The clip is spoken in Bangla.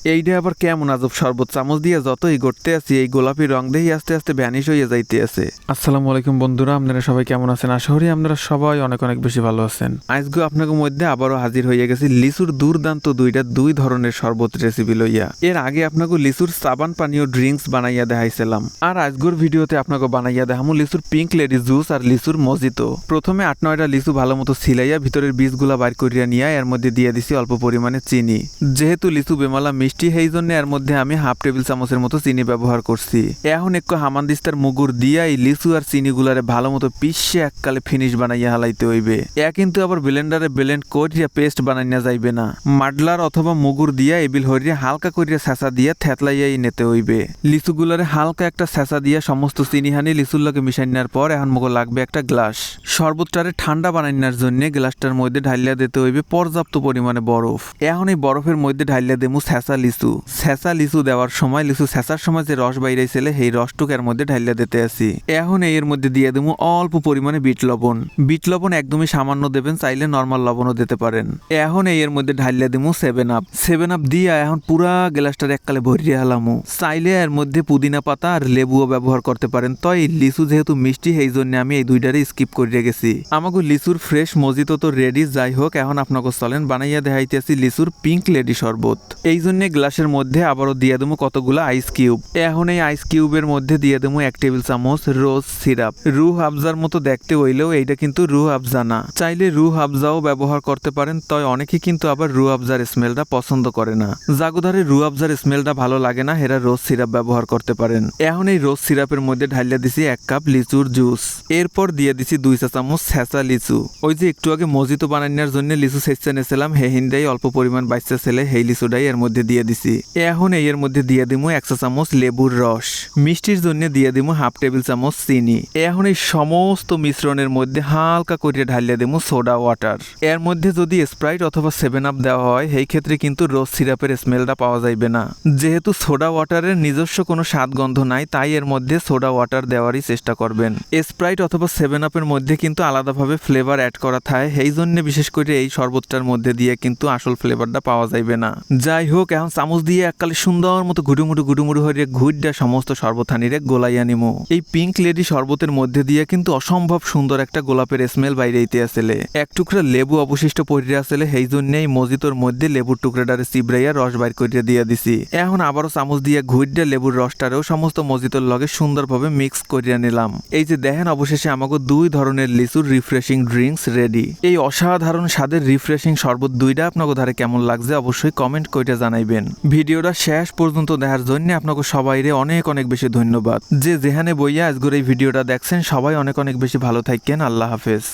এইটা আবার কেমন আজব শরবত, চামচ দিয়ে যতই গড়তে আছি এই গোলাপি রং দেখি আস্তে আস্তে ভ্যানিশ হয়ে যাইতে আছে। আসসালামু আলাইকুম বন্ধুরা, আপনারা সবাই কেমন আছেন? আশা করি আপনারা সবাই অনেক অনেক বেশি ভালো আছেন। আজকে আপনাদের মধ্যে আবারও হাজির হয়ে গেছি লিচুর দুর্দান্ত দুই ধরনের শরবত রেসিপি লইয়া। এর আগে আপনাকে লিচুর সাবান পানীয় ড্রিঙ্কস বানাইয়া দেখাইছিলাম, আর আজকের ভিডিওতে আপনাকে বানাইয়া দেখামু লিচুর পিঙ্ক লেডি জুস আর লিচুর মজিতো। প্রথমে 8-9টা লিচু ভালো মতো ছিলাইয়া ভিতরের বীজগুলা বাইর করিয়া নিয়ে এর মধ্যে দিয়ে দিছি অল্প পরিমাণে চিনি। যেহেতু লিচু বেমালা মিষ্টি সেই জন্য এর মধ্যে আমি হাফ টেবিল চামচের মতো চিনি ব্যবহার করছি। এখন একটু হামানদিস্তার মুগুর দিয়া এই লিচু আর চিনি গুলারে ভালো মতো পিষে এককালে ফিনিশ বানাইয়া হালাইতে হইবে। কিন্তু আবার ব্লেন্ডারে ব্লেন্ড করিয়া পেস্ট বানাইয়া যাইবে না, মাডলার অথবা মুগুর দিয়া এবিল হরিয়া হালকা করিয়া ছেঁচা দিয়া থেতলাইয়াই নিতে হইবে। লিচু গুলারে হালকা একটা ছেঁচা দিয়া সমস্ত চিনি হানি লিচুর লগে মিশাই নেওয়ার পর এখন মুখ লাগবে একটা গ্লাস। শরবতটারে ঠান্ডা বানাইনার জন্য গ্লাসটার মধ্যে ঢালিয়া দিতে হইবে পর্যাপ্ত পরিমাণে বরফ। এখন এই বরফের মধ্যে ঢালিয়া দেমু ছেঁচা লিচু দেওয়ার সময় লিচু ছেঁচার সময় যে রস বাইরেছিল সেই রসটুক এর মধ্যে ঢালিয়া দিতে আসি। এখন এর মধ্যে দিয়ে দেবো অল্প পরিমাণে বিট লবণ একদমই সামান্য দেবেন, চাইলে নর্মাল লবণও দিতে পারেন। এখন এর মধ্যে ঢালিয়া দেবো 7 আপ দিয়া এখন পুরা গ্লাসটার এককালে ভরিয়ে হালামু। চাইলে এর মধ্যে পুদিনা পাতা আর লেবুও ব্যবহার করতে পারেন, তো এই লিচু যেহেতু মিষ্টি সেই জন্য আমি এই দুইটারে স্কিপ করে গেছি। আমাকে লিচুর ফ্রেশ মজিতো তো রেডি। যাই হোক, এখন আপনাকে চলেন বানাইয়া দেখাইতেছি লিচুর পিঙ্ক লেডি শরবত। এই জন্য গ্লাসের মধ্যে আবারও দিয়ে দেবো কতগুলো আইস কিউব। এখন এই আইস কিউবের মধ্যে দিয়ে দেবো 1 টেবিল চামচ রোজ সিরাপ। রুহ আফজার মতো দেখতে হইলেও এইটা কিন্তু রুহ আফজা না, চাইলে রুহ আফজাও ব্যবহার করতে পারেন। তয় অনেকে কিন্তু আবার রুহ আফজার স্মেলটা পছন্দ করে না, জাগুধারে রুহ আফজার স্মেলটা ভালো লাগে না, হেরা রোজ সিরাপ ব্যবহার করতে পারেন। এখন এই রোজ সিরাপের মধ্যে ঢালিয়া দিছি 1 কাপ লিচুর জুস। এরপর দিয়ে দিছি 2 চা চামচ ছেঁচা লিচু। ওই যে একটু আগে মজিতো বানানোর জন্য লিচু ছেঁচে নিয়েছিলাম, হে হিন্দাই অল্প পরিমাণ বাচ্চা ছেলে সেই লিচুটাই এর মধ্যে দিয়ে দিছি। এখন এর মধ্যে দিয়ে দিব 1 চা চামচ লেবুর রস। মিষ্টির জন্য দিয়ে দিব হাফ টেবিল চামচ চিনি। এখন এই সমস্ত মিশ্রণের মধ্যে হালকা করে ঢালিয়ে দেবো সোডা ওয়াটার। এর মধ্যে যদি স্প্রাইট অথবা 7 আপ দেওয়া হয় সেই ক্ষেত্রে কিন্তু রোজ সিরাপের স্মেলটা পাওয়া যাইবে না। যেহেতু সোডা ওয়াটারের নিজস্ব কোনো স্বাদ গন্ধ নাই, তাই এর মধ্যে সোডা ওয়াটার দেওয়ারই চেষ্টা করবেন। স্প্রাইট অথবা 7 আপের মধ্যে কিন্তু আলাদাভাবে ফ্লেভার অ্যাড করা থাকে, সেই জন্য বিশেষ করে এই শরবতটার মধ্যে দিয়ে কিন্তু আসল ফ্লেভারটা পাওয়া যাইবে না। যাই হোক, এখন চামচ দিয়ে এককালে সুন্দর মতো গুডুমুডু হয়ে ঘুরডা সমস্ত শরবতহানিরে গোলাইয়া নিমু। এই পিঙ্ক লেডি শরবতের মধ্যে দিয়ে কিন্তু অসম্ভব সুন্দর একটা গোলাপের স্মেল বাইরেইতে আসলে। 1 টুকরা লেবু অবশিষ্ট পড়ে আসলে, সেই জন্যই মজিতোর মধ্যে লেবুর টুকরাটারে চিবড়াইয়া রস বাইর করিয়া দিয়ে দিছি। এখন আবারও চামচ দিয়ে ঘুরডা লেবুর রসটারেও সমস্ত মজিতোর লগে সুন্দরভাবে মিক্স করিয়া নিলাম। এই যে দেখেন, অবশেষে আমাকে 2 ধরনের লিচুর রিফ্রেশিং ড্রিঙ্কস রেডি। এই অসাধারণ স্বাদের রিফ্রেশিং শরবত দুইটা আপনাকে ধারে কেমন লাগছে অবশ্যই কমেন্ট করে জানাইবেন। ভিডিওটা শেষ পর্যন্ত দেখার জন্য আপনাকে সবাইরে অনেক অনেক বেশি ধন্যবাদ। যে যেখানে বইয়া আজকের এই ভিডিওটা দেখছেন সবাই অনেক অনেক বেশি ভালো থাকেন। আল্লাহ হাফেজ।